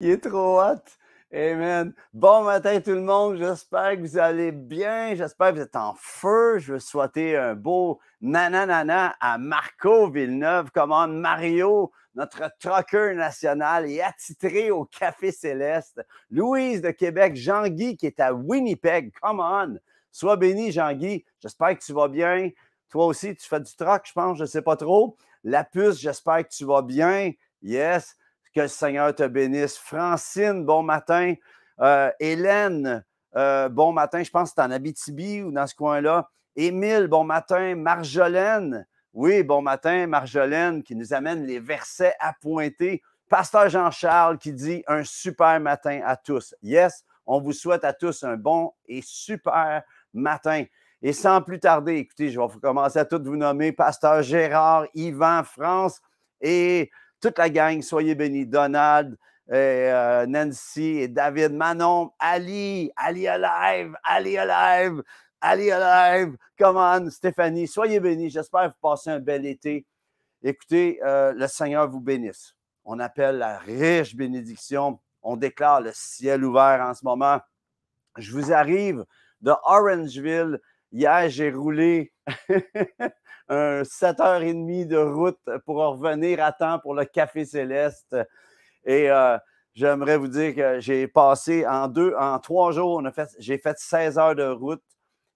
Il est trop hot. Amen. Bon matin tout le monde, j'espère que vous allez bien, j'espère que vous êtes en feu. Je veux souhaiter un beau nanana à Marco Villeneuve, commande Mario, notre trucker national et attitré au Café Céleste. Louise de Québec, Jean-Guy qui est à Winnipeg, come on. Sois béni Jean-Guy, j'espère que tu vas bien. Toi aussi, tu fais du truck, je pense, je ne sais pas trop. La puce, j'espère que tu vas bien. Yes. Que le Seigneur te bénisse. Francine, bon matin. Hélène, bon matin. Je pense que c'est en Abitibi ou dans ce coin-là. Émile, bon matin. Marjolaine, oui, bon matin. Marjolaine qui nous amène les versets à pointer. Pasteur Jean-Charles qui dit un super matin à tous. Yes, on vous souhaite à tous un bon et super matin. Et sans plus tarder, écoutez, je vais commencer à tous vous nommer. Pasteur Gérard, Yvan, France et toute la gang, soyez bénis. Donald, Nancy et David, Manon, Ali alive, Ali alive. Come on, Stéphanie, soyez bénis. J'espère que vous passez un bel été. Écoutez, le Seigneur vous bénisse. On appelle la riche bénédiction. On déclare le ciel ouvert en ce moment. Je vous arrive de Orangeville. Hier, j'ai roulé un 7h30 de route pour revenir à temps pour le Café Céleste. Et j'aimerais vous dire que j'ai passé en 3 jours, j'ai fait 16 heures de route.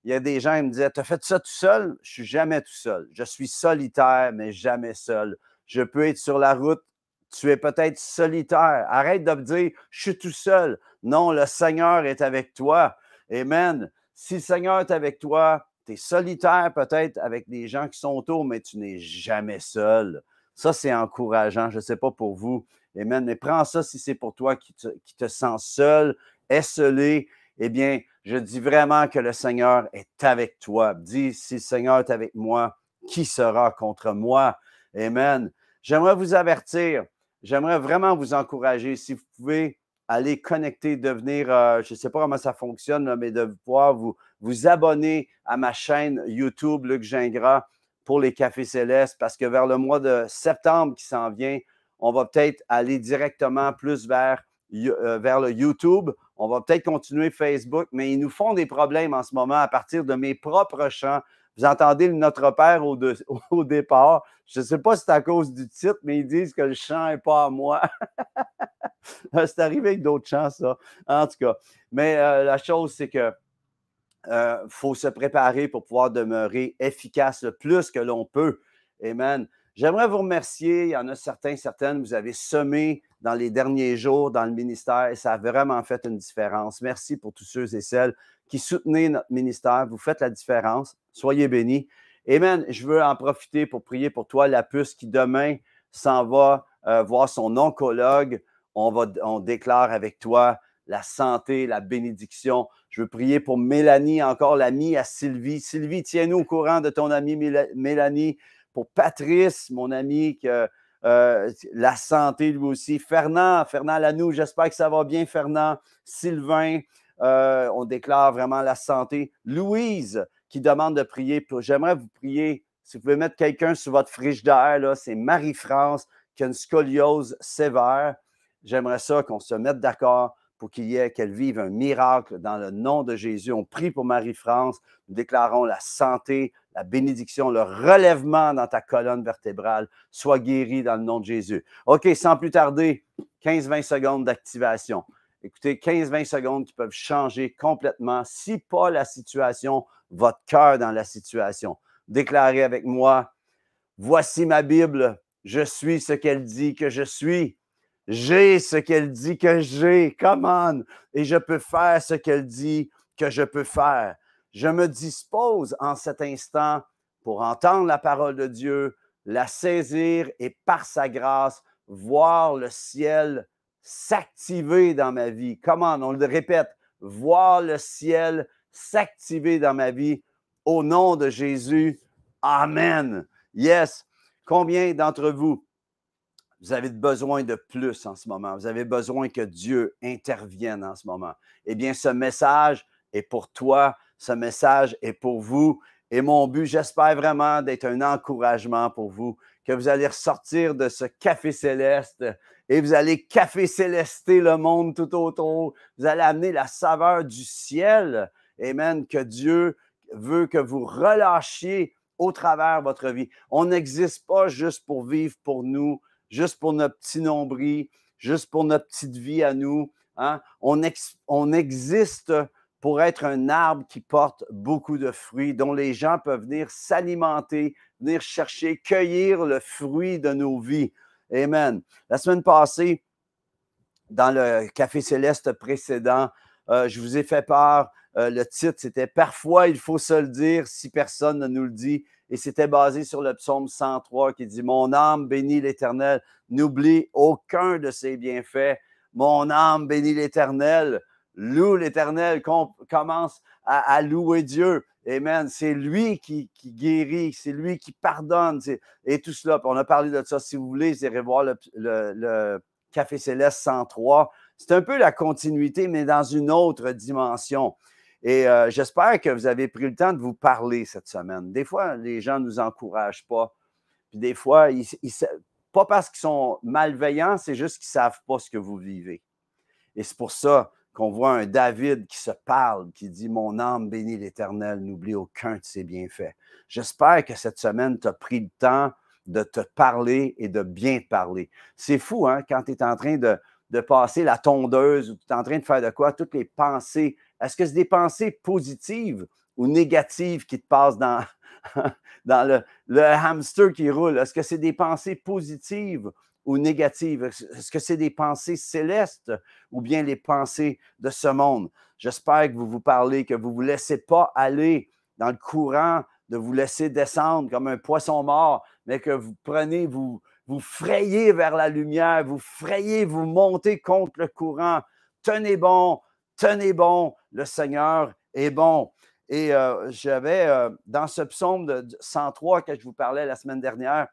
Il y a des gens qui me disaient, tu as fait ça tout seul? Je ne suis jamais tout seul. Je suis solitaire, mais jamais seul. Je peux être sur la route. Tu es peut-être solitaire. Arrête de me dire, je suis tout seul. Non, le Seigneur est avec toi. Amen. Si le Seigneur est avec toi, tu es solitaire peut-être avec des gens qui sont autour, mais tu n'es jamais seul. Ça, c'est encourageant. Je ne sais pas pour vous. Amen. Mais prends ça si c'est pour toi qui te sens seul, esselé. Eh bien, je dis vraiment que le Seigneur est avec toi. Dis, si le Seigneur est avec moi, qui sera contre moi? Amen. J'aimerais vous avertir, j'aimerais vraiment vous encourager, si vous pouvez aller connecter, devenir, je ne sais pas comment ça fonctionne, là, mais de pouvoir vous abonner à ma chaîne YouTube, Luc Gingras, pour les Cafés Célestes, parce que vers le mois de septembre qui s'en vient, on va peut-être aller directement plus vers le YouTube. On va peut-être continuer Facebook, mais ils nous font des problèmes en ce moment à partir de mes propres chants. Vous entendez le Notre Père au départ. Je ne sais pas si c'est à cause du titre, mais ils disent que le chant n'est pas à moi. C'est arrivé avec d'autres chants, ça. En tout cas. Mais la chose, c'est que faut se préparer pour pouvoir demeurer efficace le plus que l'on peut. Amen. J'aimerais vous remercier. Il y en a certaines, vous avez semé dans les derniers jours dans le ministère et ça a vraiment fait une différence. Merci pour tous ceux et celles qui soutenaient notre ministère. Vous faites la différence. Soyez bénis. Amen. Je veux en profiter pour prier pour toi, la puce qui demain s'en va voir son oncologue. On déclare avec toi la santé, la bénédiction. Je veux prier pour Mélanie, encore l'amie à Sylvie. Sylvie, tiens-nous au courant de ton amie Mélanie. Pour Patrice, mon ami, que la santé lui aussi. Fernand Lanoux, j'espère que ça va bien, Fernand. Sylvain, on déclare vraiment la santé. Louise, qui demande de prier. J'aimerais vous prier, si vous pouvez mettre quelqu'un sur votre frigidaire, là, c'est Marie-France qui a une scoliose sévère. J'aimerais ça qu'on se mette d'accord pour qu'elle vive un miracle dans le nom de Jésus. On prie pour Marie-France. Nous déclarons la santé, la bénédiction, le relèvement dans ta colonne vertébrale. Sois guéri dans le nom de Jésus. OK, sans plus tarder, 15-20 secondes d'activation. Écoutez, 15-20 secondes qui peuvent changer complètement, si pas la situation, votre cœur dans la situation. Déclarez avec moi, voici ma Bible, je suis ce qu'elle dit que je suis. J'ai ce qu'elle dit que j'ai. Come on! Et je peux faire ce qu'elle dit que je peux faire. Je me dispose en cet instant pour entendre la parole de Dieu, la saisir et par sa grâce, voir le ciel s'activer dans ma vie. Come on, on le répète, voir le ciel s'activer dans ma vie. Au nom de Jésus, Amen. Yes. Combien d'entre vous avez besoin de plus en ce moment? Vous avez besoin que Dieu intervienne en ce moment. Eh bien, ce message est pour toi, ce message est pour vous. Et mon but, j'espère vraiment d'être un encouragement pour vous, que vous allez ressortir de ce café céleste et vous allez café célester le monde tout autour. Vous allez amener la saveur du ciel. Amen. Que Dieu veut que vous relâchiez au travers de votre vie. On n'existe pas juste pour vivre pour nous, juste pour notre petit nombril, juste pour notre petite vie à nous. Hein? On existe pour être un arbre qui porte beaucoup de fruits, dont les gens peuvent venir s'alimenter, venir chercher, cueillir le fruit de nos vies. Amen. La semaine passée, dans le Café Céleste précédent, je vous ai fait part. Le titre, c'était « Parfois, il faut se le dire si personne ne nous le dit ». Et c'était basé sur le psaume 103 qui dit « Mon âme bénit l'Éternel, n'oublie aucun de ses bienfaits. Mon âme bénit l'Éternel, loue l'Éternel, commence à louer Dieu. » Amen. C'est lui qui guérit, c'est lui qui pardonne. Et tout cela, on a parlé de ça. Si vous voulez, vous irez voir le Café Céleste 103. C'est un peu la continuité, mais dans une autre dimension. Et j'espère que vous avez pris le temps de vous parler cette semaine. Des fois, les gens ne nous encouragent pas. Puis des fois, pas parce qu'ils sont malveillants, c'est juste qu'ils ne savent pas ce que vous vivez. Et c'est pour ça qu'on voit un David qui se parle, qui dit « Mon âme bénit l'Éternel, n'oublie aucun de ses bienfaits. » J'espère que cette semaine, tu as pris le temps de te parler et de bien te parler. C'est fou, hein, quand tu es en train de passer la tondeuse ou tu es en train de faire de quoi, toutes les pensées. Est-ce que c'est des pensées positives ou négatives qui te passent dans, dans le hamster qui roule? Est-ce que c'est des pensées positives ou négatives? Est-ce que c'est des pensées célestes ou bien les pensées de ce monde? J'espère que vous vous parlez, que vous ne vous laissez pas aller dans le courant, de vous laisser descendre comme un poisson mort, mais que vous prenez, vous frayez vers la lumière, vous frayez, vous montez contre le courant. Tenez bon, le Seigneur est bon. Et j'avais, dans ce psaume de 103 que je vous parlais la semaine dernière,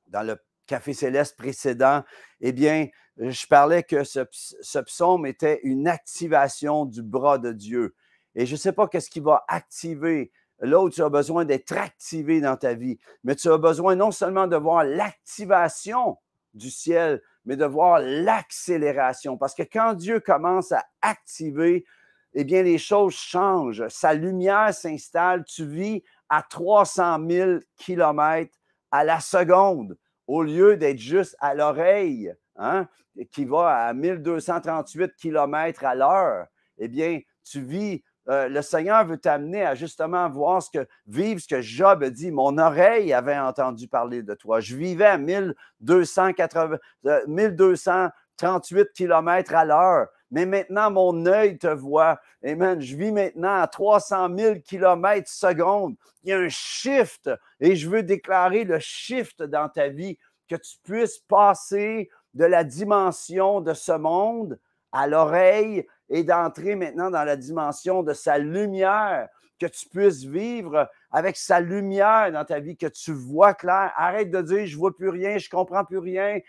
dans le Café Céleste précédent, eh bien, je parlais que ce psaume était une activation du bras de Dieu. Et je ne sais pas qu'est-ce qui va activer là où tu as besoin d'être activé dans ta vie, mais tu as besoin non seulement de voir l'activation du ciel, mais de voir l'accélération. Parce que quand Dieu commence à activer, eh bien, les choses changent. Sa lumière s'installe. Tu vis à 300 000 kilomètres à la seconde, au lieu d'être juste à l'oreille, hein, qui va à 1238 kilomètres à l'heure. Eh bien, tu vis. Le Seigneur veut t'amener à justement vivre ce que Job a dit. Mon oreille avait entendu parler de toi. Je vivais à 1238 kilomètres à l'heure. Mais maintenant, mon œil te voit. Amen. Je vis maintenant à 300 000 kilomètres seconde. Il y a un shift et je veux déclarer le shift dans ta vie, que tu puisses passer de la dimension de ce monde à l'oreille et d'entrer maintenant dans la dimension de sa lumière, que tu puisses vivre avec sa lumière dans ta vie, que tu vois clair. Arrête de dire « je ne vois plus rien, je ne comprends plus rien,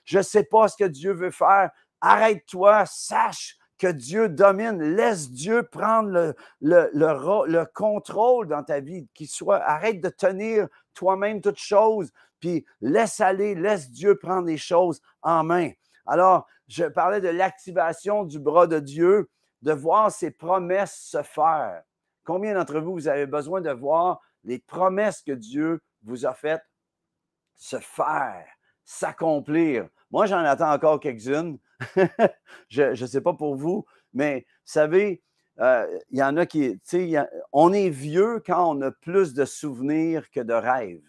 je ne sais pas ce que Dieu veut faire ». Arrête-toi, sache que Dieu domine. Laisse Dieu prendre le contrôle dans ta vie. Arrête de tenir toi-même toutes choses, puis laisse aller, laisse Dieu prendre les choses en main. Alors, je parlais de l'activation du bras de Dieu, de voir ses promesses se faire. Combien d'entre vous, vous avez besoin de voir les promesses que Dieu vous a faites se faire, s'accomplir? Moi, j'en attends encore quelques-unes. Je ne sais pas pour vous, mais vous savez, il y en a qui, tu sais, on est vieux quand on a plus de souvenirs que de rêves.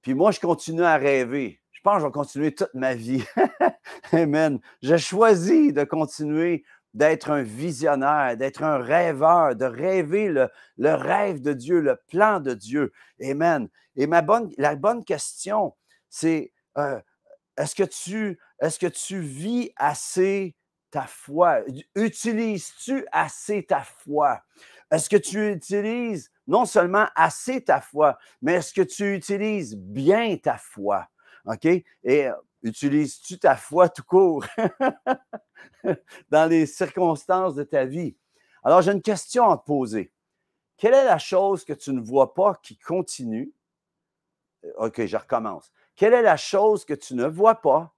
Puis moi, je continue à rêver. Je pense que je vais continuer toute ma vie. Amen. Je choisis de continuer d'être un visionnaire, d'être un rêveur, de rêver le rêve de Dieu, le plan de Dieu. Amen. Et la bonne question, c'est est-ce que tu vis assez ta foi? Utilises-tu assez ta foi? Est-ce que tu utilises non seulement assez ta foi, mais est-ce que tu utilises bien ta foi? OK? Et utilises-tu ta foi tout court dans les circonstances de ta vie? Alors, j'ai une question à te poser. Quelle est la chose que tu ne vois pas qui continue? OK, je recommence. Quelle est la chose que tu ne vois pas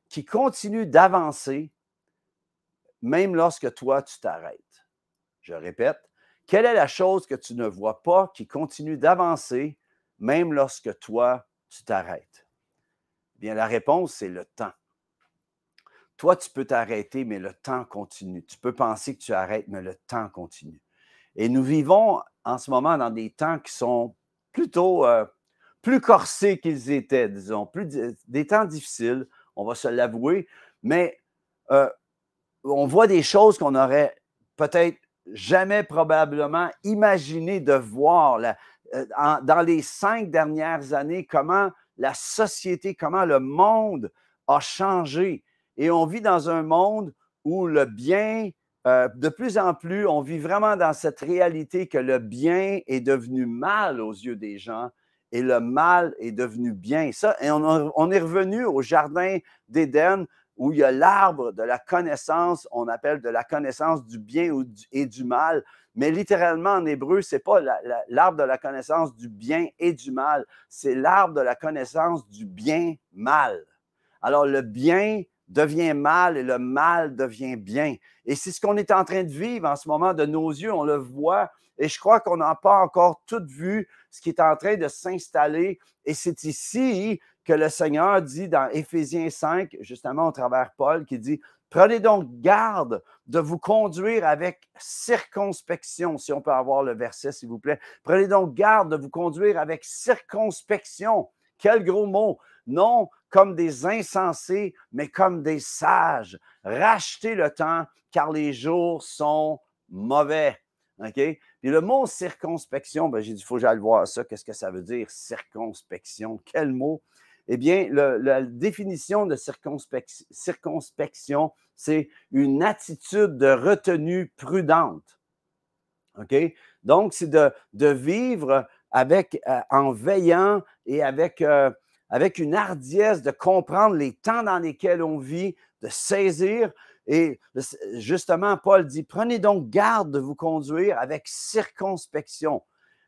qui continue d'avancer même lorsque toi, tu t'arrêtes? Je répète, quelle est la chose que tu ne vois pas qui continue d'avancer même lorsque toi, tu t'arrêtes? Bien, la réponse, c'est le temps. Toi, tu peux t'arrêter, mais le temps continue. Tu peux penser que tu arrêtes, mais le temps continue. Et nous vivons en ce moment dans des temps qui sont plutôt plus corsés qu'ils étaient, disons, des temps difficiles, on va se l'avouer, mais on voit des choses qu'on aurait peut-être jamais probablement imaginé de voir dans les 5 dernières années, comment la société, comment le monde a changé. Et on vit dans un monde où le bien, de plus en plus, on vit vraiment dans cette réalité que le bien est devenu mal aux yeux des gens et le mal est devenu bien. Ça, et on est revenu au jardin d'Éden où il y a l'arbre de la connaissance, on appelle de la connaissance du bien et du mal. Mais littéralement, en hébreu, ce n'est pas l'arbre de la connaissance du bien et du mal, c'est l'arbre de la connaissance du bien-mal. Alors, le bien devient mal et le mal devient bien. Et c'est ce qu'on est en train de vivre en ce moment de nos yeux, on le voit. Et je crois qu'on n'a pas encore tout vu ce qui est en train de s'installer. Et c'est ici que le Seigneur dit dans Éphésiens 5, justement au travers Paul, qui dit « Prenez donc garde de vous conduire avec circonspection », si on peut avoir le verset, s'il vous plaît. « Prenez donc garde de vous conduire avec circonspection ». Quel gros mot! Non comme des insensés, mais comme des sages. Rachetez le temps, car les jours sont mauvais. OK? Puis le mot circonspection, ben, j'ai dit, il faut que j'aille voir ça. Qu'est-ce que ça veut dire, circonspection? Quel mot? Eh bien, la définition de circonspection, c'est une attitude de retenue prudente. OK? Donc, c'est de vivre en veillant et avec une hardiesse de comprendre les temps dans lesquels on vit, de saisir. Et justement, Paul dit, prenez donc garde de vous conduire avec circonspection.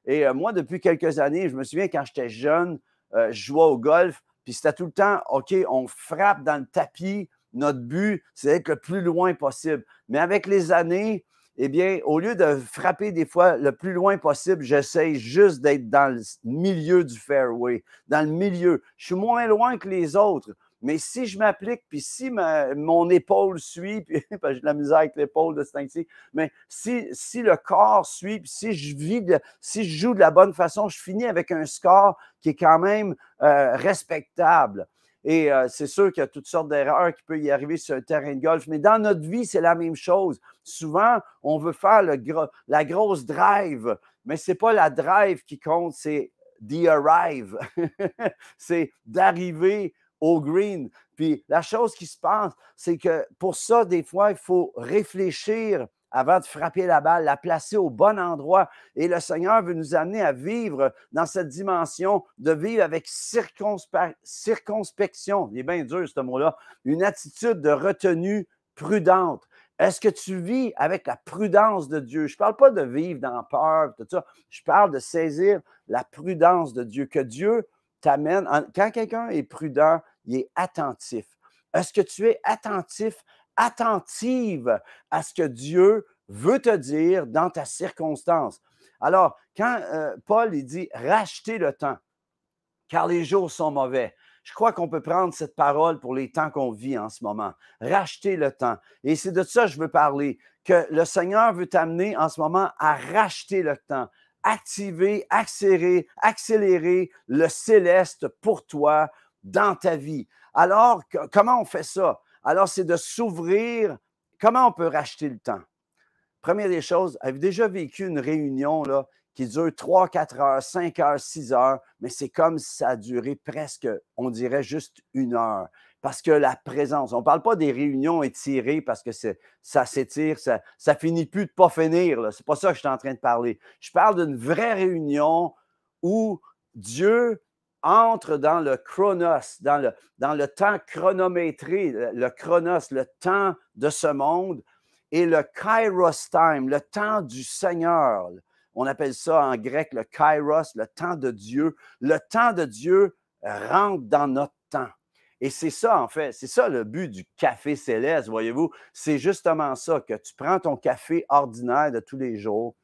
Et moi, depuis quelques années, je me souviens quand j'étais jeune, je jouais au golf, puis c'était tout le temps, OK, on frappe dans le tapis, notre but, c'est d'être le plus loin possible. Mais avec les années, eh bien, au lieu de frapper des fois le plus loin possible, j'essaye juste d'être dans le milieu du fairway, dans le milieu. Je suis moins loin que les autres, mais si je m'applique, puis si mon épaule suit, puis j'ai de la misère avec l'épaule de ce temps-ci, mais si le corps suit, puis si je joue de la bonne façon, je finis avec un score qui est quand même respectable. Et c'est sûr qu'il y a toutes sortes d'erreurs qui peuvent y arriver sur un terrain de golf, mais dans notre vie, c'est la même chose. Souvent, on veut faire la grosse drive, mais ce n'est pas la drive qui compte, c'est the arrive. C'est d'arriver au green. Puis la chose qui se passe, c'est que pour ça, des fois, il faut réfléchir avant de frapper la balle, la placer au bon endroit. Et le Seigneur veut nous amener à vivre dans cette dimension, de vivre avec circonspection. Il est bien dur, ce mot-là. Une attitude de retenue prudente. Est-ce que tu vis avec la prudence de Dieu? Je ne parle pas de vivre dans la peur, tout ça. Je parle de saisir la prudence de Dieu, que Dieu t'amène. Quand quelqu'un est prudent, il est attentif. Est-ce que tu es attentive à ce que Dieu veut te dire dans ta circonstance? Alors, quand Paul il dit « rachetez le temps, car les jours sont mauvais », je crois qu'on peut prendre cette parole pour les temps qu'on vit en ce moment. Racheter le temps. Et c'est de ça que je veux parler, que le Seigneur veut t'amener en ce moment à racheter le temps, activer, accélérer le céleste pour toi dans ta vie. Alors, comment on fait ça? Alors, c'est de s'ouvrir. Comment on peut racheter le temps? Première des choses, avez-vous déjà vécu une réunion là, qui dure 3, 4 heures, 5 heures, 6 heures, mais c'est comme si ça a duré presque, on dirait juste 1 heure. Parce que la présence, on ne parle pas des réunions étirées parce que ça s'étire, ça finit plus de pas finir. Ce n'est pas ça que je suis en train de parler. Je parle d'une vraie réunion où Dieu entre dans le chronos, dans le temps chronométré, le chronos, le temps de ce monde, et le kairos time, le temps du Seigneur. On appelle ça en grec le kairos, le temps de Dieu. Le temps de Dieu rentre dans notre temps. Et c'est ça, en fait, c'est ça le but du café céleste, voyez-vous. C'est justement ça, que tu prends ton café ordinaire de tous les jours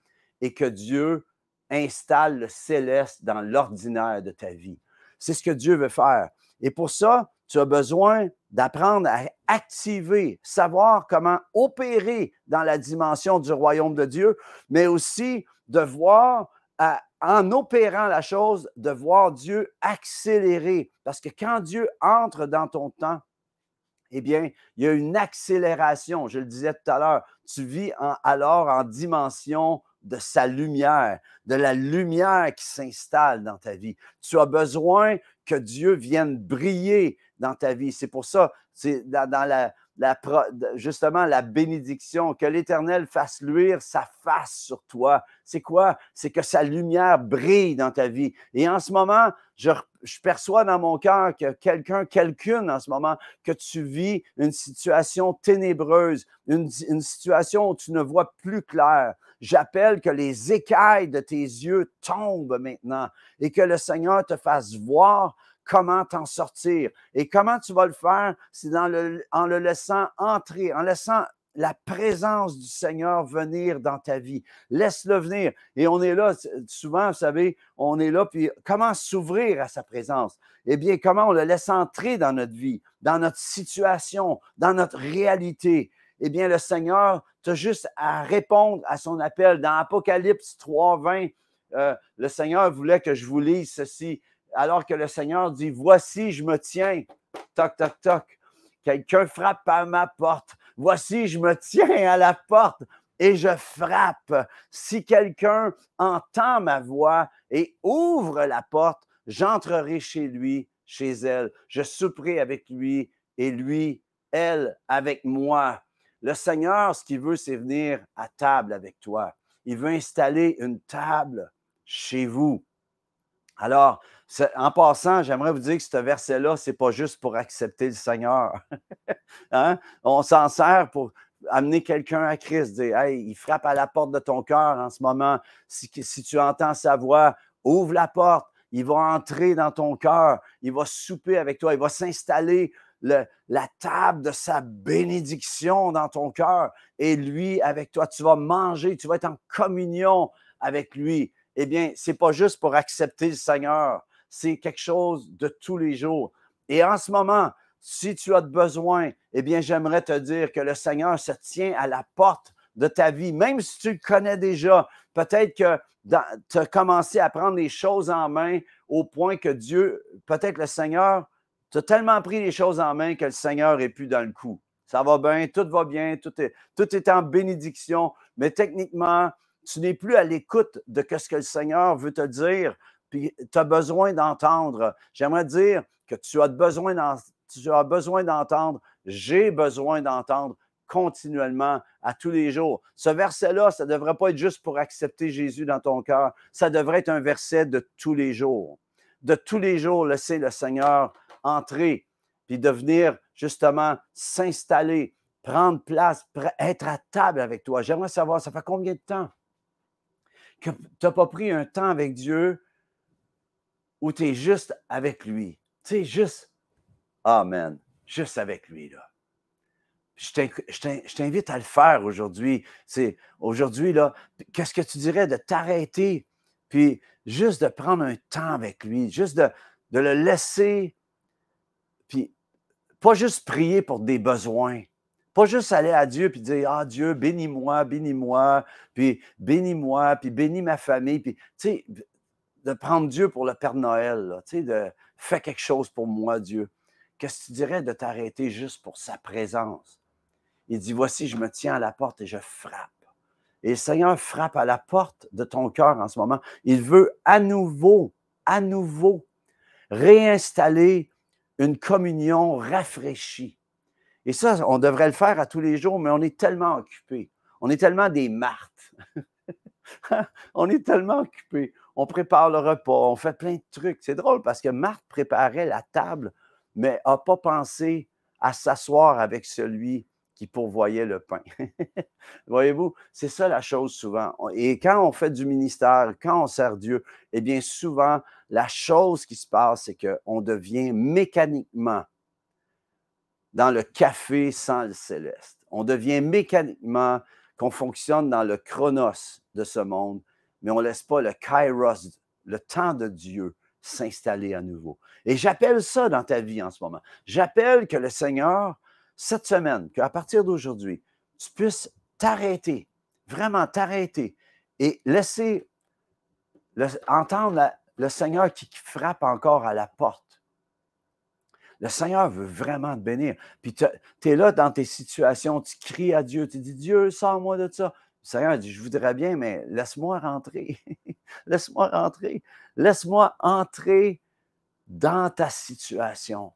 et que Dieu installe le céleste dans l'ordinaire de ta vie. C'est ce que Dieu veut faire. Et pour ça, tu as besoin d'apprendre à activer, savoir comment opérer dans la dimension du royaume de Dieu, mais aussi de voir, en opérant la chose, de voir Dieu accélérer. Parce que quand Dieu entre dans ton temps, eh bien, il y a une accélération. Je le disais tout à l'heure, tu vis alors en dimension de sa lumière, de la lumière qui s'installe dans ta vie. Tu as besoin que Dieu vienne briller dans ta vie. C'est pour ça, c'est dans justement la bénédiction, que l'Éternel fasse luire sa face sur toi. C'est quoi? C'est que sa lumière brille dans ta vie. Et en ce moment, je perçois dans mon cœur que quelqu'une en ce moment, que tu vis une situation ténébreuse, une situation où tu ne vois plus clair. J'appelle que les écailles de tes yeux tombent maintenant et que le Seigneur te fasse voir comment t'en sortir. Et comment tu vas le faire? C'est en le laissant entrer, en laissant la présence du Seigneur venir dans ta vie. Laisse-le venir. Et on est là, souvent, vous savez, on est là, puis comment s'ouvrir à sa présence? Eh bien, comment on le laisse entrer dans notre vie, dans notre situation, dans notre réalité? Eh bien, le Seigneur, tu as juste à répondre à son appel. Dans Apocalypse 3:20, le Seigneur voulait que je vous lise ceci, alors que le Seigneur dit, « Voici, je me tiens. » Toc, toc, toc. Quelqu'un frappe à ma porte. Voici, je me tiens à la porte et je frappe. Si quelqu'un entend ma voix et ouvre la porte, j'entrerai chez lui, chez elle. Je souperai avec lui et lui, elle, avec moi. Le Seigneur, ce qu'il veut, c'est venir à table avec toi. Il veut installer une table chez vous. Alors, en passant, j'aimerais vous dire que ce verset-là, ce n'est pas juste pour accepter le Seigneur. Hein? On s'en sert pour amener quelqu'un à Christ, dire, « Hey, il frappe à la porte de ton cœur en ce moment. Si tu entends sa voix, ouvre la porte. Il va entrer dans ton cœur. Il va souper avec toi. Il va s'installer la table de sa bénédiction dans ton cœur. Et lui, avec toi, tu vas manger. Tu vas être en communion avec lui. » Eh bien, ce n'est pas juste pour accepter le Seigneur. C'est quelque chose de tous les jours. Et en ce moment, si tu as besoin, eh bien, j'aimerais te dire que le Seigneur se tient à la porte de ta vie, même si tu le connais déjà. Peut-être que tu as commencé à prendre les choses en main au point que Dieu, peut-être le Seigneur, tu as tellement pris les choses en main que le Seigneur n'est plus dans le coup. Ça va bien, tout est en bénédiction, mais techniquement, tu n'es plus à l'écoute de ce que le Seigneur veut te dire, puis tu as besoin d'entendre. J'aimerais dire que tu as besoin d'entendre, j'ai besoin d'entendre continuellement, à tous les jours. Ce verset-là, ça ne devrait pas être juste pour accepter Jésus dans ton cœur, ça devrait être un verset de tous les jours. De tous les jours, laisser le Seigneur entrer, puis de venir justement s'installer, prendre place, être à table avec toi. J'aimerais savoir, ça fait combien de temps que tu n'as pas pris un temps avec Dieu où tu es juste avec lui? Tu sais, juste, amen, juste avec lui, là. Je t'invite à le faire aujourd'hui. Aujourd'hui, là, qu'est-ce que tu dirais de t'arrêter, puis juste de prendre un temps avec lui, juste de le laisser, puis pas juste prier pour des besoins, pas juste aller à Dieu puis dire, « Ah, Dieu, bénis-moi, puis bénis-moi, puis bénis ma famille. » Puis, tu sais, de prendre Dieu pour le Père Noël, là, tu sais, de « Fais quelque chose pour moi, Dieu. » Qu'est-ce que tu dirais de t'arrêter juste pour sa présence? Il dit, « Voici, je me tiens à la porte et je frappe. » Et le Seigneur frappe à la porte de ton cœur en ce moment. Il veut à nouveau réinstaller une communion rafraîchie. Et ça, on devrait le faire à tous les jours, mais on est tellement occupés. On est tellement des Marthes. On est tellement occupés. On prépare le repas, on fait plein de trucs. C'est drôle parce que Marthe préparait la table, mais n'a pas pensé à s'asseoir avec celui qui pourvoyait le pain. Voyez-vous, c'est ça la chose souvent. Et quand on fait du ministère, quand on sert Dieu, eh bien souvent, la chose qui se passe, c'est qu'on devient mécaniquement dans le café sans le céleste. On devient mécaniquement qu'on fonctionne dans le chronos de ce monde, mais on ne laisse pas le kairos, le temps de Dieu, s'installer à nouveau. Et j'appelle ça dans ta vie en ce moment. J'appelle que le Seigneur, cette semaine, qu'à partir d'aujourd'hui, tu puisses t'arrêter, vraiment t'arrêter et laisser entendre le Seigneur qui frappe encore à la porte. Le Seigneur veut vraiment te bénir. Puis tu es là dans tes situations, tu cries à Dieu, tu dis, Dieu, sors-moi de ça. Le Seigneur dit, je voudrais bien, mais laisse-moi rentrer. Laisse-moi rentrer. Laisse-moi entrer dans ta situation.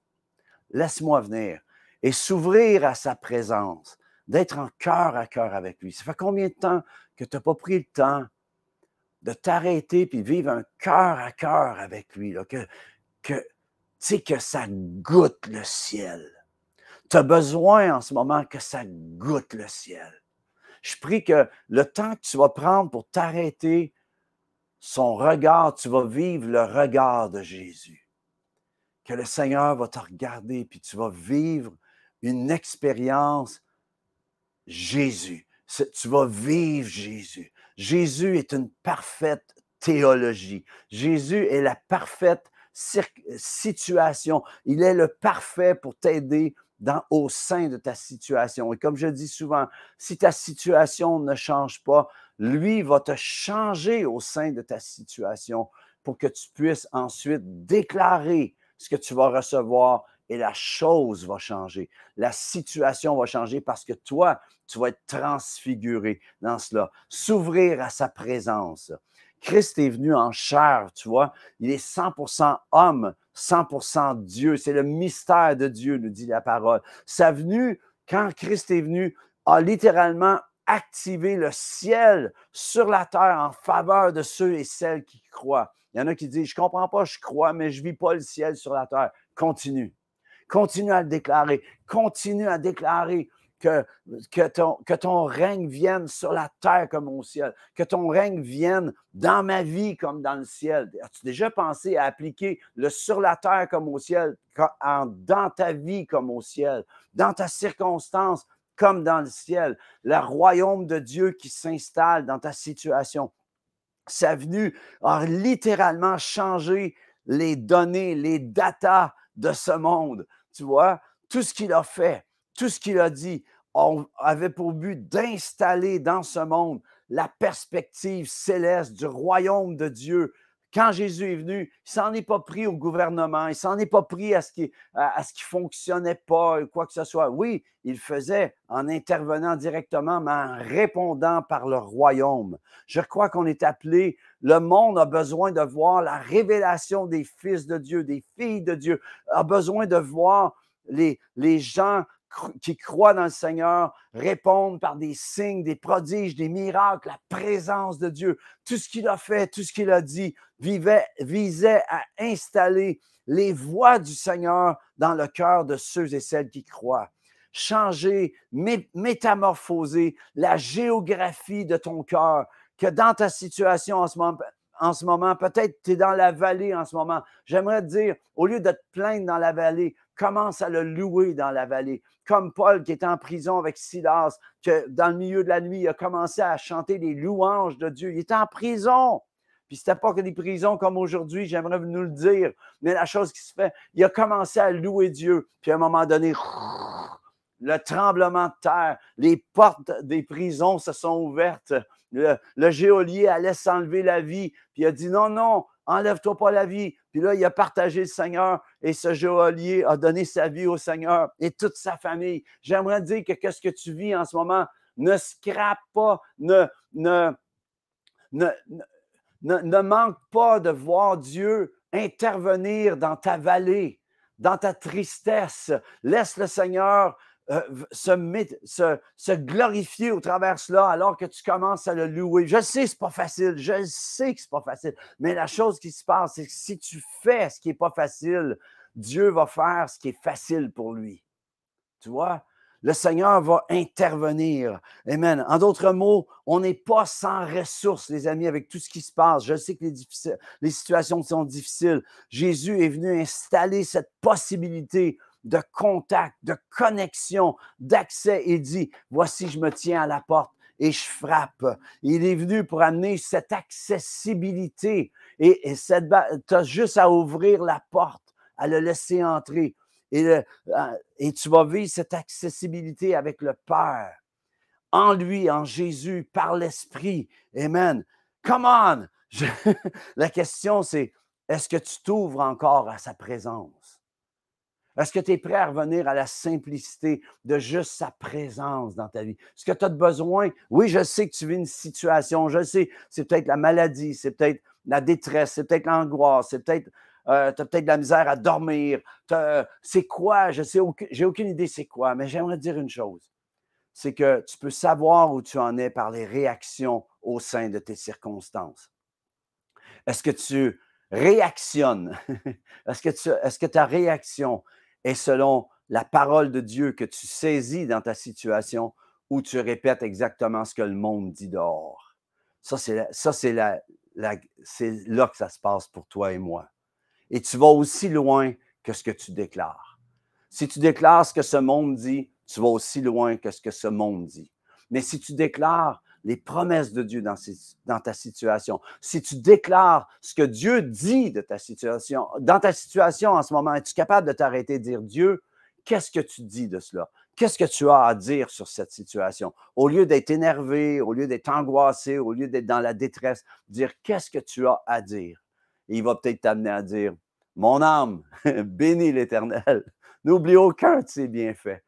Laisse-moi venir et s'ouvrir à sa présence, d'être en cœur à cœur avec lui. Ça fait combien de temps que tu n'as pas pris le temps de t'arrêter puis vivre un cœur à cœur avec lui, là, que tu sais que ça goûte le ciel. Tu as besoin en ce moment que ça goûte le ciel. Je prie que le temps que tu vas prendre pour t'arrêter, son regard, tu vas vivre le regard de Jésus. Que le Seigneur va te regarder, puis tu vas vivre une expérience Jésus. Tu vas vivre Jésus. Jésus est une parfaite théologie. Jésus est la parfaite situation. Il est le parfait pour t'aider au sein de ta situation. Et comme je dis souvent, si ta situation ne change pas, lui va te changer au sein de ta situation pour que tu puisses ensuite déclarer ce que tu vas recevoir et la chose va changer. La situation va changer parce que toi, tu vas être transfiguré dans cela. S'ouvrir à sa présence. Christ est venu en chair, tu vois. Il est 100% homme, 100% Dieu. C'est le mystère de Dieu, nous dit la parole. Sa venue, quand Christ est venu, a littéralement activé le ciel sur la terre en faveur de ceux et celles qui croient. Il y en a qui disent, je ne comprends pas, je crois, mais je ne vis pas le ciel sur la terre. Continue. Continue à le déclarer. Continue à déclarer que ton règne vienne sur la terre comme au ciel. Que ton règne vienne dans ma vie comme dans le ciel. As-tu déjà pensé à appliquer le sur la terre comme au ciel, dans ta vie comme au ciel, dans ta circonstance comme dans le ciel, le royaume de Dieu qui s'installe dans ta situation? Sa venue a littéralement changé les données, les datas de ce monde. Tu vois, tout ce qu'il a fait, tout ce qu'il a dit, avait pour but d'installer dans ce monde la perspective céleste du royaume de Dieu. Quand Jésus est venu, il ne s'en est pas pris au gouvernement, il ne s'en est pas pris à ce qui ne fonctionnait pas, quoi que ce soit. Oui, il faisait en intervenant directement, mais en répondant par le royaume. Je crois qu'on est appelé, le monde a besoin de voir la révélation des fils de Dieu, des filles de Dieu, a besoin de voir les gens qui croient dans le Seigneur répondent par des signes, des prodiges, des miracles, la présence de Dieu. Tout ce qu'il a fait, tout ce qu'il a dit visait à installer les voies du Seigneur dans le cœur de ceux et celles qui croient. Changer, métamorphoser la géographie de ton cœur, que dans ta situation en ce moment, peut-être tu es dans la vallée en ce moment. J'aimerais te dire, au lieu de te plaindre dans la vallée, commence à le louer dans la vallée. Comme Paul qui était en prison avec Silas, que dans le milieu de la nuit, il a commencé à chanter les louanges de Dieu. Il était en prison. Puis ce n'était pas que des prisons comme aujourd'hui, j'aimerais nous le dire. Mais la chose qui se fait, il a commencé à louer Dieu. Puis à un moment donné, le tremblement de terre, les portes des prisons se sont ouvertes. Le geôlier allait s'enlever la vie. Puis il a dit non, non, enlève-toi pas la vie. Puis là, il a partagé le Seigneur et ce geôlier a donné sa vie au Seigneur et toute sa famille. J'aimerais dire que qu'est-ce que tu vis en ce moment, ne scrape pas, ne manque pas de voir Dieu intervenir dans ta vallée, dans ta tristesse. Laisse le Seigneur se glorifier au travers de cela alors que tu commences à le louer. Je sais que ce n'est pas facile, je sais que ce n'est pas facile, mais la chose qui se passe, c'est que si tu fais ce qui n'est pas facile, Dieu va faire ce qui est facile pour lui. Tu vois? Le Seigneur va intervenir. Amen. En d'autres mots, on n'est pas sans ressources, les amis, avec tout ce qui se passe. Je sais que les situations sont difficiles. Jésus est venu installer cette possibilité de contact, de connexion, d'accès. Il dit, voici, je me tiens à la porte et je frappe. Il est venu pour amener cette accessibilité. Et tu as juste à ouvrir la porte, à le laisser entrer. Et tu vas vivre cette accessibilité avec le Père. En lui, en Jésus, par l'Esprit. Amen. Come on! La question, c'est, est-ce que tu t'ouvres encore à sa présence? Est-ce que tu es prêt à revenir à la simplicité de juste sa présence dans ta vie? Est-ce que tu as besoin? Oui, je sais que tu vis une situation, je sais, c'est peut-être la maladie, c'est peut-être la détresse, c'est peut-être l'angoisse, c'est peut-être, tu as peut-être de la misère à dormir. C'est quoi? Je sais, j'ai aucune idée c'est quoi, mais j'aimerais te dire une chose. C'est que tu peux savoir où tu en es par les réactions au sein de tes circonstances. Est-ce que tu réactionnes? Est-ce que ta réaction est selon la parole de Dieu que tu saisis dans ta situation ou tu répètes exactement ce que le monde dit dehors? C'est là que ça se passe pour toi et moi. Et tu vas aussi loin que ce que tu déclares. Si tu déclares ce que ce monde dit, tu vas aussi loin que ce que ce monde dit. Mais si tu déclares les promesses de Dieu dans ta situation, si tu déclares ce que Dieu dit de ta situation, dans ta situation en ce moment, es-tu capable de t'arrêter et de dire, Dieu, qu'est-ce que tu dis de cela? Qu'est-ce que tu as à dire sur cette situation? Au lieu d'être énervé, au lieu d'être angoissé, au lieu d'être dans la détresse, dire, qu'est-ce que tu as à dire? Et il va peut-être t'amener à dire, mon âme, bénis l'Éternel. N'oublie aucun de ses bienfaits.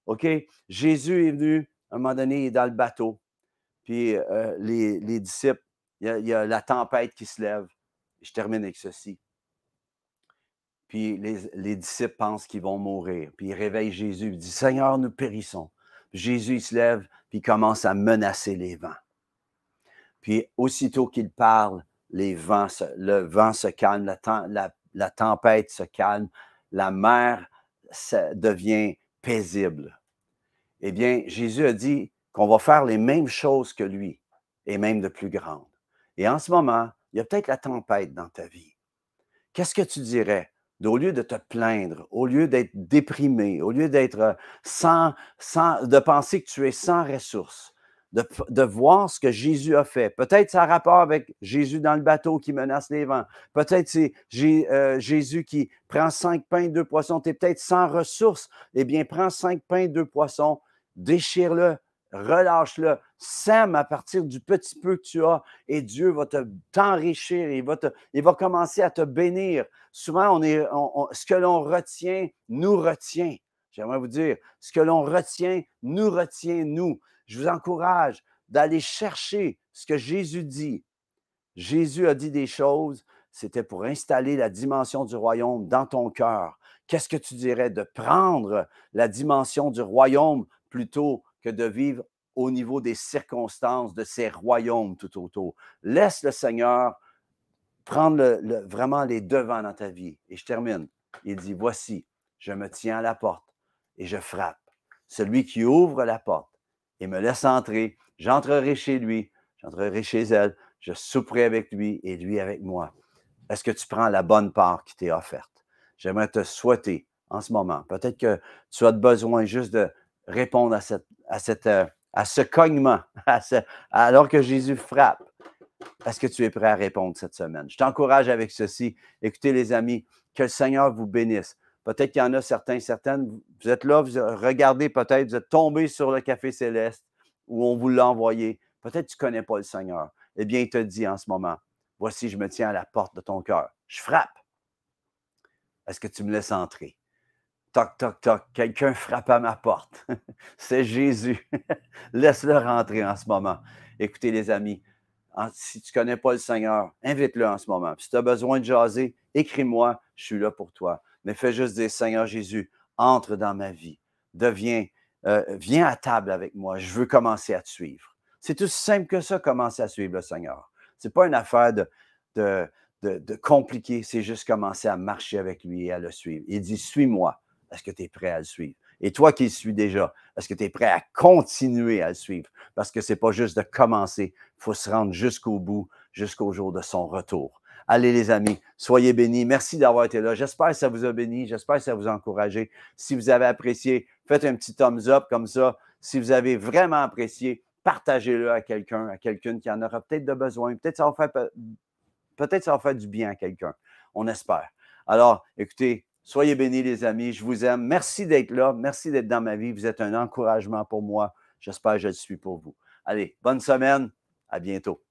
OK? Jésus est venu, à un moment donné, il est dans le bateau. Puis les disciples, il y a la tempête qui se lève. Je termine avec ceci. Puis les disciples pensent qu'ils vont mourir. Puis ils réveillent Jésus. Il dit, Seigneur, nous périssons. Puis Jésus il se lève, puis il commence à menacer les vents. Puis aussitôt qu'il parle, le vent se calme, la tempête se calme, la mer devient paisible. Eh bien, Jésus a dit qu'on va faire les mêmes choses que lui, et même de plus grandes. Et en ce moment, il y a peut-être la tempête dans ta vie. Qu'est-ce que tu dirais? Au lieu de te plaindre, au lieu d'être déprimé, au lieu d'être de penser que tu es sans ressources, de voir ce que Jésus a fait. Peut-être ça a rapport avec Jésus dans le bateau qui menace les vents. Peut-être c'est Jésus qui prend 5 pains, 2 poissons. Tu es peut-être sans ressources. Eh bien, prends 5 pains, 2 poissons, déchire-le, relâche-le, sème à partir du petit peu que tu as et Dieu va t'enrichir, il va commencer à te bénir. Souvent, ce que l'on retient, nous retient. J'aimerais vous dire, ce que l'on retient, nous retient, nous. Je vous encourage d'aller chercher ce que Jésus dit. Jésus a dit des choses, c'était pour installer la dimension du royaume dans ton cœur. Qu'est-ce que tu dirais de prendre la dimension du royaume plutôt que de vivre au niveau des circonstances de ces royaumes tout autour? Laisse le Seigneur prendre vraiment les devants dans ta vie. Et je termine. Il dit, voici, je me tiens à la porte et je frappe. Celui qui ouvre la porte et me laisse entrer, j'entrerai chez lui, j'entrerai chez elle, je souperai avec lui et lui avec moi. Est-ce que tu prends la bonne part qui t'est offerte? J'aimerais te souhaiter en ce moment. Peut-être que tu as besoin juste de répondre à ce cognement, alors que Jésus frappe. Est-ce que tu es prêt à répondre cette semaine? Je t'encourage avec ceci. Écoutez, les amis, que le Seigneur vous bénisse. Peut-être qu'il y en a certaines, vous êtes là, vous regardez peut-être, vous êtes tombé sur le Café Céleste où on vous l'a envoyé. Peut-être que tu ne connais pas le Seigneur. Eh bien, il te dit en ce moment, voici, je me tiens à la porte de ton cœur. Je frappe. Est-ce que tu me laisses entrer? Toc, toc, toc. Quelqu'un frappe à ma porte. C'est Jésus. Laisse-le rentrer en ce moment. Écoutez, les amis, si tu ne connais pas le Seigneur, invite-le en ce moment. Puis si tu as besoin de jaser, écris-moi, je suis là pour toi. Mais fais juste dire, Seigneur Jésus, entre dans ma vie. Viens à table avec moi. Je veux commencer à te suivre. C'est aussi simple que ça, commencer à suivre le Seigneur. Ce n'est pas une affaire de compliqué, c'est juste commencer à marcher avec lui et à le suivre. Il dit, suis-moi. Est-ce que tu es prêt à le suivre? Et toi qui le suis déjà, est-ce que tu es prêt à continuer à le suivre? Parce que ce n'est pas juste de commencer, il faut se rendre jusqu'au bout, jusqu'au jour de son retour. Allez, les amis, soyez bénis. Merci d'avoir été là. J'espère que ça vous a béni. J'espère que ça vous a encouragé. Si vous avez apprécié, faites un petit thumbs up comme ça. Si vous avez vraiment apprécié, partagez-le à quelqu'un qui en aura peut-être de besoin. Peut-être ça va faire du bien à quelqu'un. On espère. Alors, écoutez, soyez bénis, les amis. Je vous aime. Merci d'être là. Merci d'être dans ma vie. Vous êtes un encouragement pour moi. J'espère que je le suis pour vous. Allez, bonne semaine. À bientôt.